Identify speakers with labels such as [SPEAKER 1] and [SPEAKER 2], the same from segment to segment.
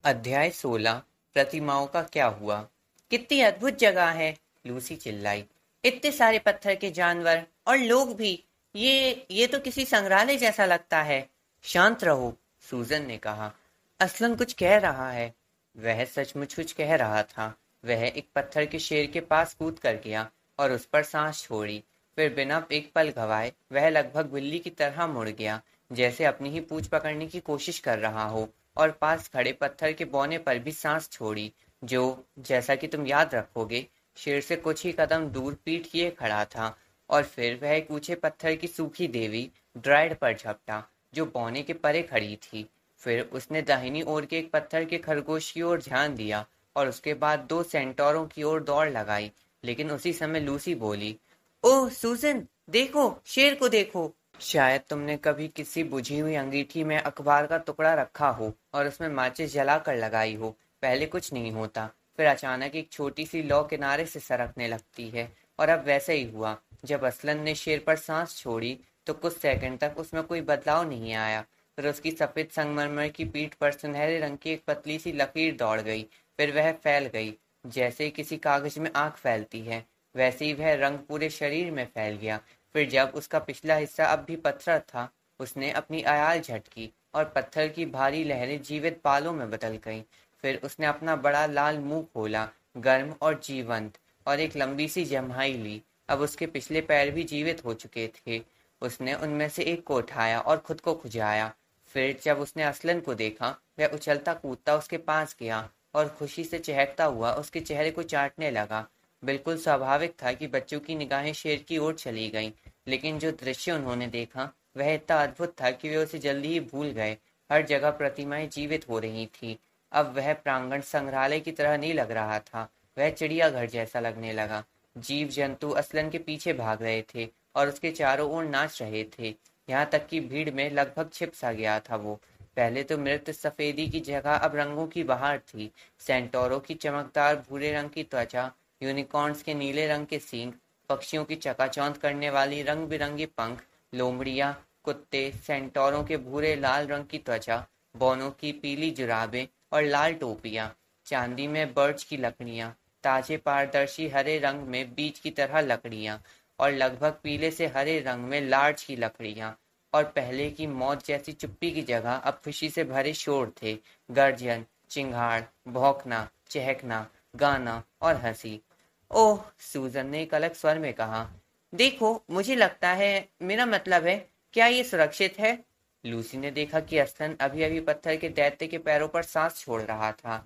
[SPEAKER 1] अध्याय 16 प्रतिमाओं का क्या हुआ। कितनी अद्भुत जगह है, लूसी चिल्लाई। इतने सारे पत्थर के जानवर और लोग भी। ये तो किसी संग्रहालय जैसा लगता है। शांत रहो, सूजन ने कहा। असलन कुछ कह रहा है। वह सचमुच कुछ कह रहा था। वह एक पत्थर के शेर के पास कूद कर गया और उस पर सांस छोड़ी। फिर बिना एक पल गवाए वह लगभग बिल्ली की तरह मुड़ गया, जैसे अपनी ही पूंछ पकड़ने की कोशिश कर रहा हो, और पास खड़े पत्थर के बौने पर भी सांस छोड़ी, जो, जैसा कि तुम याद रखोगे, शेर से कुछ ही कदम दूर पीठ किए खड़ा था। और फिर वह एक ऊंचे पत्थर की सूखी देवी ड्राइड पर झपटा, जो बौने के परे खड़ी थी। फिर उसने दाहिनी ओर के एक पत्थर के खरगोश की ओर ध्यान दिया और उसके बाद दो सेंटोरों की ओर दौड़ लगाई। लेकिन उसी समय लूसी बोली, ओह सूजन, देखो, शेर को देखो। शायद तुमने कभी किसी बुझी हुई अंगीठी में अखबार का टुकड़ा रखा हो और उसमें माचिस जलाकर लगाई हो। पहले कुछ नहीं होता, फिर अचानक एक छोटी सी लौ किनारे से सरकने लगती है। और अब वैसे ही हुआ। जब असलन ने शेर पर सांस छोड़ी तो कुछ सेकंड तक उसमें कोई बदलाव नहीं आया। फिर उसकी सफेद संगमरमर की पीठ पर सुनहरे रंग की एक पतली सी लकीर दौड़ गई। फिर वह फैल गई, जैसे किसी कागज में आग फैलती है। वैसे ही वह रंग पूरे शरीर में फैल गया। फिर जब उसका पिछला हिस्सा अब भी पत्थर था, उसने अपनी आयाल झटकी और पत्थर की भारी लहरें जीवित बालों में बदल गईं। फिर उसने अपना बड़ा लाल मुंह खोला, गर्म और जीवंत, और एक लंबी सी जम्हाई ली। अब उसके पिछले पैर भी जीवित हो चुके थे। उसने उनमें से एक को उठाया और खुद को खुजाया। फिर जब उसने असलन को देखा, वह उछलता कूदता उसके पास गया और खुशी से चहकता हुआ उसके चेहरे को चाटने लगा। बिल्कुल स्वाभाविक था कि बच्चों की निगाहें शेर की ओर चली गईं, लेकिन जो दृश्य उन्होंने देखा वह इतना अद्भुत था कि वे उसे जल्दी ही भूल गए। हर जगह प्रतिमाएं जीवित हो रही थीं। अब वह प्रांगण संग्रहालय की तरह नहीं लग रहा था, वह चिड़ियाघर जैसा लगने लगा। जीव जंतु असलन के पीछे भाग रहे थे और उसके चारों ओर नाच रहे थे। यहाँ तक कि भीड़ में लगभग छिप सा गया था वो। पहले तो मृत सफेदी की जगह अब रंगों की बहार थी। सेंटोरो की चमकदार भूरे रंग की त्वचा, यूनिकॉर्न्स के नीले रंग के सींग, पक्षियों की चकाचौंध करने वाली रंग बिरंगी पंख, लोमड़ियां, कुत्ते, सेंटोरों के भूरे लाल रंग की त्वचा, बौनों की पीली जुराबें और लाल टोपियां, चांदी में बर्च की लकड़ियां, ताजे पारदर्शी हरे रंग में बीज की तरह लकड़ियां, और लगभग पीले से हरे रंग में लार्च की लकड़ियां। और पहले की मौत जैसी चुप्पी की जगह अब खुशी से भरे शोर थे। गर्जन, चिंगाड़, भौंकना, चहकना, गाना और हंसी। ओह, सूजन ने एक अलग स्वर में कहा। देखो, मुझे लगता है, मेरा मतलब है, क्या ये सुरक्षित है? लूसी ने देखा कि असलन अभी अभी पत्थर के दैत्य के पैरों पर सांस छोड़ रहा था।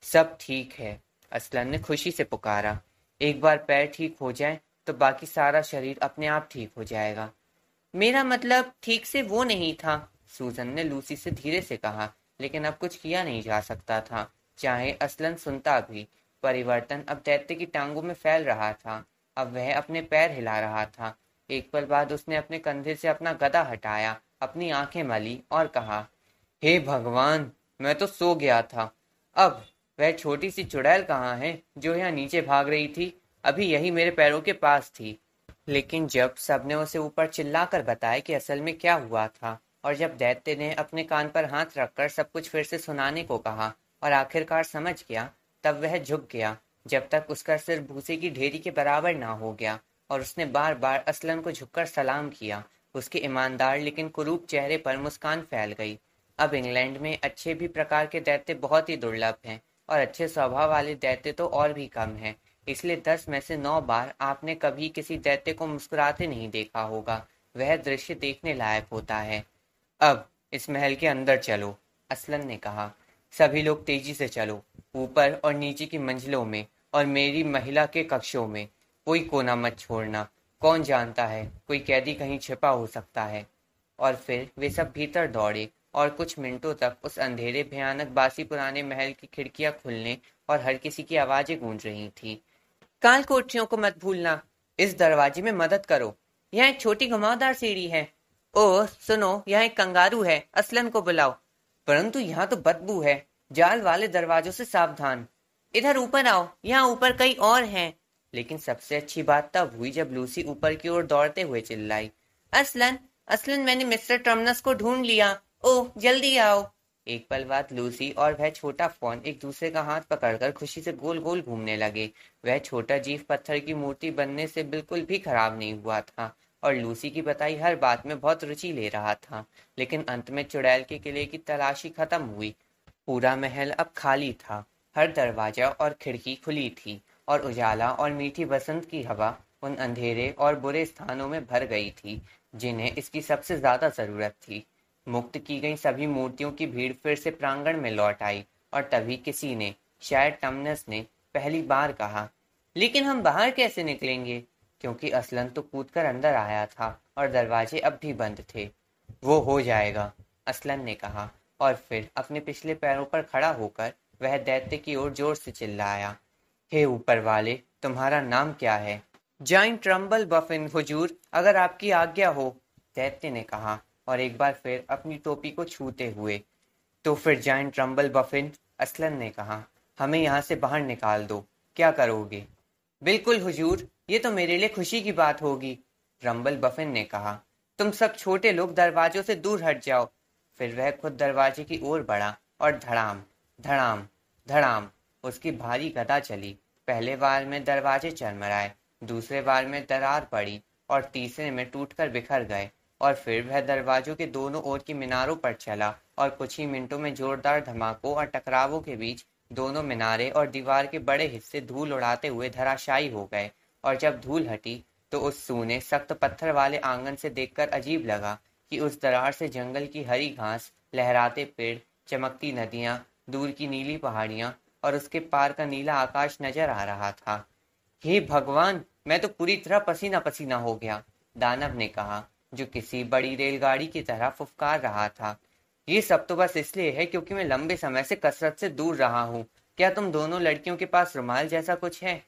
[SPEAKER 1] सब ठीक है, असलन ने खुशी से पुकारा। एक बार पैर ठीक हो जाए तो बाकी सारा शरीर अपने आप ठीक हो जाएगा। मेरा मतलब ठीक से वो नहीं था, सूजन ने लूसी से धीरे से कहा। लेकिन अब कुछ किया नहीं जा सकता था, चाहे असलन सुनता भी। परिवर्तन अब दैत्य की टांगों में फैल रहा था। अब वह अपने पैर हिला रहा था। एक पल बाद उसने अपने कंधे से अपना गदा हटाया, अपनी आंखें मली और कहा, हे भगवान, मैं तो सो गया था। अब वह छोटी सी चुड़ैल कहाँ है जो यहाँ नीचे भाग रही थी? अभी यही मेरे पैरों के पास थी। लेकिन जब सबने उसे ऊपर चिल्लाकर बताया कि असल में क्या हुआ था, और जब दैत्य ने अपने कान पर हाथ रखकर सब कुछ फिर से सुनाने को कहा और आखिरकार समझ गया, तब वह झुक गया, जब तक उसका सिर भूसे की ढेरी के बराबर ना हो गया। और उसने बार बार असलन को झुककर सलाम किया। उसके ईमानदार लेकिन कुरूप चेहरे पर मुस्कान फैल गई। अब इंग्लैंड में अच्छे भी प्रकार के दैत्य बहुत ही दुर्लभ हैं, और अच्छे स्वभाव वाले दैत्य तो और भी कम हैं। इसलिए 10 में से 9 बार आपने कभी किसी दैत्य को मुस्कुराते नहीं देखा होगा। वह दृश्य देखने लायक होता है। अब इस महल के अंदर चलो, असलन ने कहा। सभी लोग तेजी से चलो, ऊपर और नीचे की मंजिलों में और मेरी महिला के कक्षों में। कोई कोना मत छोड़ना। कौन जानता है, कोई कैदी कहीं छिपा हो सकता है। और फिर वे सब भीतर दौड़े और कुछ मिनटों तक उस अंधेरे भयानक बासी पुराने महल की खिड़कियां खुलने और हर किसी की आवाजें गूंज रही थीं। काल कोठरियों को मत भूलना। इस दरवाजे में मदद करो। यहाँ एक छोटी घुमावदार सीढ़ी है। ओह सुनो, यहाँ एक कंगारू है, असलन को बुलाओ। परंतु यहाँ तो बदबू है। जाल वाले दरवाजों से सावधान। इधर ऊपर आओ, यहाँ ऊपर कई और हैं। लेकिन सबसे अच्छी बात तब हुई जब लूसी ऊपर की ओर दौड़ते हुए चिल्लाई, असलन, असलन, मैंने मिस्टर टर्मनस को ढूंढ लिया। ओह जल्दी आओ। एक पल बाद लूसी और वह छोटा फॉन एक दूसरे का हाथ पकड़कर खुशी से गोल गोल घूमने लगे। वह छोटा जीव पत्थर की मूर्ति बनने से बिल्कुल भी खराब नहीं हुआ था और लूसी की बताई हर बात में बहुत रुचि ले रहा था। लेकिन अंत में चुड़ैल के किले की तलाशी खत्म हुई। पूरा महल अब खाली था। हर दरवाजा और खिड़की खुली थी और उजाला और मीठी बसंत की हवा उन अंधेरे और बुरे स्थानों में भर गई थी जिन्हें इसकी सबसे ज्यादा जरूरत थी। मुक्त की गई सभी मूर्तियों की भीड़ फिर से प्रांगण में लौट आई और तभी किसी ने, शायद टमनस ने, पहली बार कहा, लेकिन हम बाहर कैसे निकलेंगे? क्योंकि असलन तो कूदकर अंदर आया था और दरवाजे अब भी बंद थे। वो हो जाएगा, असलन ने कहा और फिर अपने पिछले पैरों पर खड़ा होकर वह दैत्य की ओर जोर से चिल्लाया, हे ऊपर वाले, तुम्हारा नाम क्या है? जाइंट ट्रम्बल बफिन हुजूर, अगर आपकी आज्ञा हो, दैत्य ने कहा और एक बार फिर अपनी टोपी को छूते हुए। तो फिर जाइंट ट्रम्बल बफिन, असलन ने कहा, हमें यहाँ से बाहर निकाल दो। क्या करोगे? बिल्कुल हुजूर, ये तो मेरे लिए खुशी की बात होगी, रंबल बफिन ने कहा। तुम सब छोटे लोग दरवाजों से दूर हट जाओ। फिर वह खुद दरवाजे की ओर बढ़ा और धड़ाम धड़ाम धड़ाम उसकी भारी गदा चली। पहले बार में दरवाजे चरमराए, दूसरे बार में दरार पड़ी और तीसरे में टूटकर बिखर गए और फिर वह दरवाजों के दोनों ओर की मीनारों पर चला और कुछ ही मिनटों में जोरदार धमाकों और टकरावों के बीच दोनों मीनारे और दीवार के बड़े हिस्से धूल उड़ाते हुए धराशायी हो गए। और जब धूल हटी तो उस सूने सख्त पत्थर वाले आंगन से देखकर अजीब लगा कि उस दरार से जंगल की हरी घास, लहराते पेड़, चमकती नदियां, दूर की नीली पहाड़ियां और उसके पार का नीला आकाश नजर आ रहा था। हे भगवान, मैं तो पूरी तरह पसीना पसीना हो गया, दानव ने कहा, जो किसी बड़ी रेलगाड़ी की तरह फुफकार रहा था। ये सब तो बस इसलिए है क्योंकि मैं लंबे समय से कसरत से दूर रहा हूँ। क्या तुम दोनों लड़कियों के पास रुमाल जैसा कुछ है?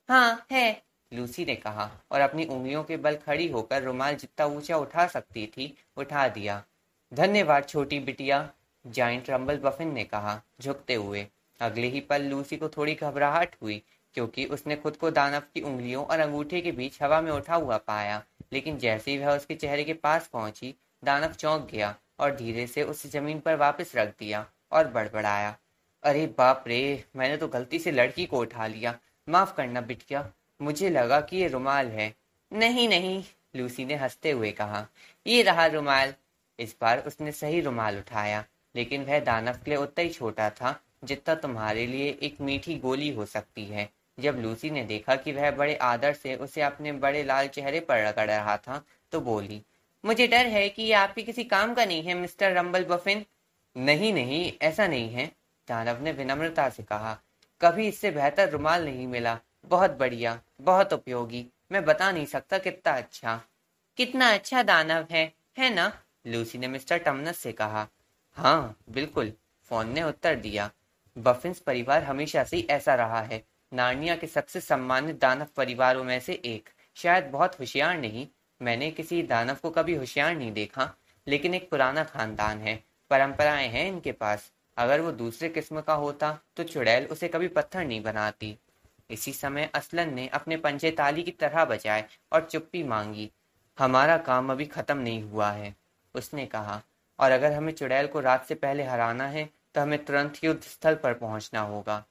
[SPEAKER 1] हाँ है, लूसी ने कहा और अपनी उंगलियों के बल खड़ी होकर रुमाल जितना ऊंचा उठा सकती थी उठा दिया। धन्यवाद छोटी बिटिया, जाइंट रंबल बफिन ने कहा झुकते हुए। अगले ही पल लूसी को थोड़ी घबराहट हुई क्योंकि उसने खुद को दानव की उंगलियों और अंगूठे के बीच हवा में उठा हुआ पाया। लेकिन जैसे ही वह उसके चेहरे के पास पहुंची, दानव चौंक गया और धीरे से उसे जमीन पर वापस रख दिया और बड़बड़ाया, अरे बाप रे, मैंने तो गलती से लड़की को उठा लिया, माफ करना बिटिया, मुझे लगा कि ये रुमाल है। नहीं नहीं, लूसी ने हंसते हुए कहा, ये रहा रुमाल। इस बार उसने सही रुमाल उठाया, लेकिन वह दानव के लिए उतना ही छोटा था जितना तुम्हारे लिए एक मीठी गोली हो सकती है। जब लूसी ने देखा कि वह बड़े आदर से उसे अपने बड़े लाल चेहरे पर रगड़ रहा था तो बोली, मुझे डर है कि ये आपके किसी काम का नहीं है मिस्टर रंबल बफिन। नहीं नहीं, ऐसा नहीं है, दानव ने विनम्रता से कहा, कभी इससे बेहतर रुमाल नहीं मिला, बहुत बढ़िया, बहुत उपयोगी, मैं बता नहीं सकता कितना अच्छा। कितना अच्छा दानव है ना? लूसी ने मिस्टर टमनस से कहा। हाँ बिल्कुल, फोन ने उत्तर दिया, बफिन्स परिवार हमेशा से ही ऐसा रहा है, नार्निया के सबसे सम्मानित दानव परिवारों में से एक। शायद बहुत होशियार नहीं, मैंने किसी दानव को कभी होशियार नहीं देखा, लेकिन एक पुराना खानदान है, परंपराएं हैं इनके पास। अगर वो दूसरे किस्म का होता तो चुड़ैल उसे कभी पत्थर नहीं बनाती। इसी समय असलन ने अपने पंजे ताली की तरह बजाए और चुप्पी मांगी। हमारा काम अभी खत्म नहीं हुआ है, उसने कहा, और अगर हमें चुड़ैल को रात से पहले हराना है तो हमें तुरंत युद्ध स्थल पर पहुंचना होगा।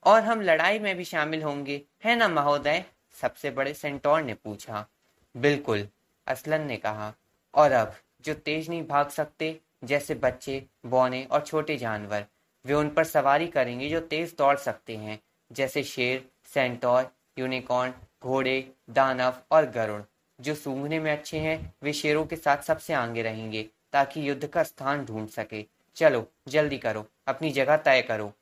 [SPEAKER 1] और हम लड़ाई में भी शामिल होंगे, है ना महोदय? सबसे बड़े सेंटोर ने पूछा। बिल्कुल, असलन ने कहा, और अब जो तेज नहीं भाग सकते, जैसे बच्चे, बौने और छोटे जानवर, वे उन पर सवारी करेंगे जो तेज दौड़ सकते हैं, जैसे शेर, सेंटोर, यूनिकॉर्न, घोड़े, दानव और गरुड़। जो सूंघने में अच्छे हैं वे शेरों के साथ सबसे आगे रहेंगे ताकि युद्ध का स्थान ढूंढ सके। चलो जल्दी करो, अपनी जगह तय करो।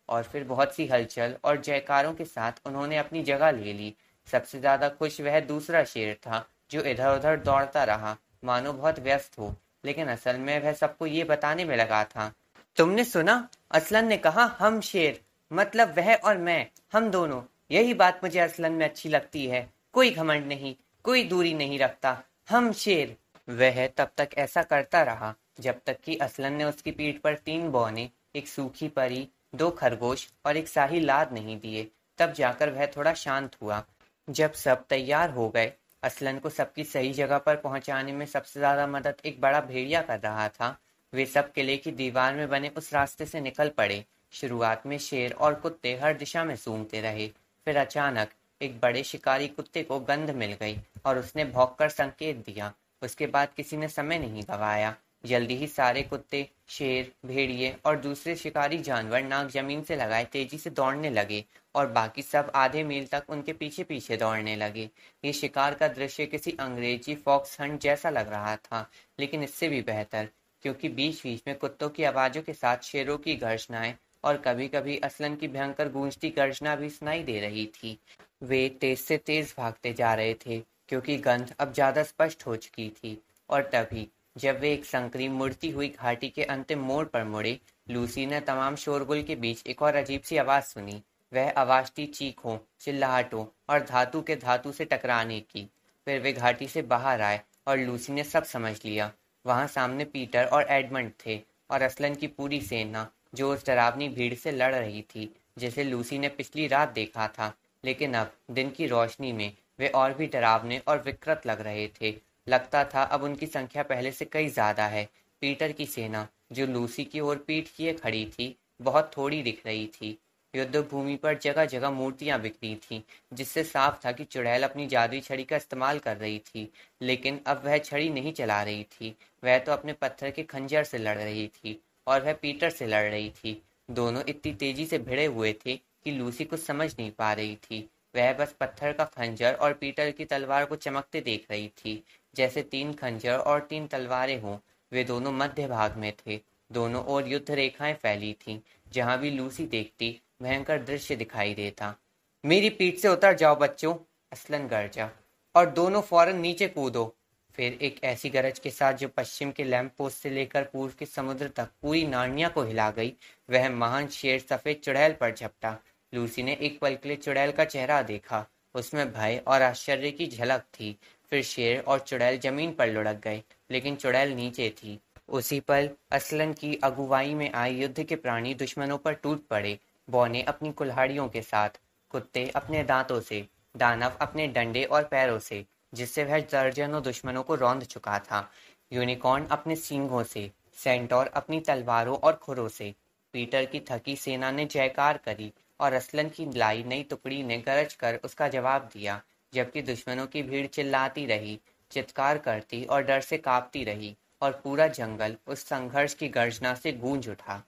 [SPEAKER 1] और फिर बहुत सी हलचल और जयकारों के साथ उन्होंने अपनी जगह ले ली। सबसे ज्यादा खुश वह दूसरा शेर था जो इधर उधर दौड़ता रहा मानो बहुत व्यस्त हो, लेकिन असल में वह सबको ये बताने में लगा था। तुमने सुना? असलन ने कहा, हम शेर, मतलब वह और मैं, हम दोनों। यही बात मुझे असलन में अच्छी लगती है, कोई घमंड नहीं, कोई दूरी नहीं रखता, हम शेर। वह तब तक ऐसा करता रहा जब तक कि असलन ने उसकी पीठ पर 3 बौने, एक सूखी परी, 2 खरगोश और एक शाही लाद नहीं दिए। तब जाकर वह थोड़ा शांत हुआ। जब सब तैयार हो गए, असलन को सबकी सही जगह पर पहुंचाने में सबसे ज्यादा मदद एक बड़ा भेड़िया कर रहा था। वे सब किले की दीवार में बने उस रास्ते से निकल पड़े। शुरुआत में शेर और कुत्ते हर दिशा में सूंघते रहे। फिर अचानक एक बड़े शिकारी कुत्ते को गंध मिल गई और उसने भौंककर संकेत दिया। उसके बाद किसी ने समय नहीं गंवाया। जल्दी ही सारे कुत्ते, शेर, भेड़िए और दूसरे शिकारी जानवर नाक जमीन से लगाए तेजी से दौड़ने लगे और बाकी सब आधे मील तक उनके पीछे पीछे दौड़ने लगे। ये शिकार का दृश्य किसी अंग्रेजी फॉक्स हंट जैसा लग रहा था, लेकिन इससे भी बेहतर, क्योंकि बीच बीच में कुत्तों की आवाजों के साथ शेरों की गर्जनाएं और कभी-कभी असलन की भयंकर गूंजती गर्जना भी सुनाई दे रही थी। वे तेज से तेज भागते जा रहे थे, क्योंकि गंध अब ज्यादा स्पष्ट हो चुकी थी। और तभी, जब वे एक संकरी मुड़ती हुई घाटी के अंतिम मोड़ पर मुड़े, लूसी ने तमाम शोरगुल के बीच एक और अजीब सी आवाज सुनी। वह आवाज थी चीखों, चिल्लाहटों और धातु के धातु से टकराने की। फिर वे घाटी से बाहर आए और लूसी ने सब समझ लिया। वहां सामने पीटर और एडमंड थे, और असलन की पूरी सेना, जो उस डरावनी भीड़ से लड़ रही थी, जिसे लूसी ने पिछली रात देखा था। लेकिन अब दिन की रोशनी में वे और भी डरावने और विकृत लग रहे थे। लगता था अब उनकी संख्या पहले से कई ज्यादा है। पीटर की सेना, जो लूसी की ओर पीठ किए खड़ी थी, बहुत थोड़ी दिख रही थी। युद्ध भूमि पर जगह जगह मूर्तियां बिखरी थीं, जिससे साफ था कि चुड़ैल अपनी जादुई छड़ी का इस्तेमाल कर रही थी। लेकिन अब वह छड़ी नहीं चला रही थी, वह तो अपने पत्थर के खंजर से लड़ रही थी, और वह पीटर से लड़ रही थी। दोनों इतनी तेजी से भिड़े हुए थे कि लूसी कुछ समझ नहीं पा रही थी। वह बस पत्थर का खंजर और पीटर की तलवार को चमकते देख रही थी, जैसे तीन खंजर और तीन तलवारें हों। वे दोनों मध्य भाग में थे। दोनों ओर युद्ध रेखाएं फैली थीं। जहां भी लूसी देखती, भयंकर दृश्य दिखाई देता। मेरी पीठ से उतर जाओ बच्चों, असलन गरजा, और दोनों फौरन नीचे कूदो। फिर एक ऐसी गरज के साथ जो पश्चिम के लैंप पोस्ट से लेकर पूर्व के समुद्र तक पूरी नार्निया को हिला गई, वह महान शेर सफेद चुड़ैल पर झपटा। लूसी ने एक पल के लिए चुड़ैल का चेहरा देखा। उसमें भय और आश्चर्य की झलक थी। फिर शेर और चुड़ैल जमीन पर लुढ़क गए, लेकिन चुड़ैल नीचे थी। उसी पल असलन की अगुवाई में आए युद्ध के प्राणी दुश्मनों पर टूट पड़े। बौने अपनी कुल्हाड़ियों के साथ, कुत्ते अपने दांतों से, दानव अपने डंडे और पैरों से, जिससे वह दर्जनों दुश्मनों को रौंद चुका था। यूनिकॉर्न अपने सींगों से, सेंटोर अपनी तलवारों और खुरों से। पीटर की थकी सेना ने जयकार करी और असलन की लाई नई टुकड़ी ने गरज कर उसका जवाब दिया, जबकि दुश्मनों की भीड़ चिल्लाती रही, चित्कार करती और डर से कांपती रही, और पूरा जंगल उस संघर्ष की गर्जना से गूंज उठा।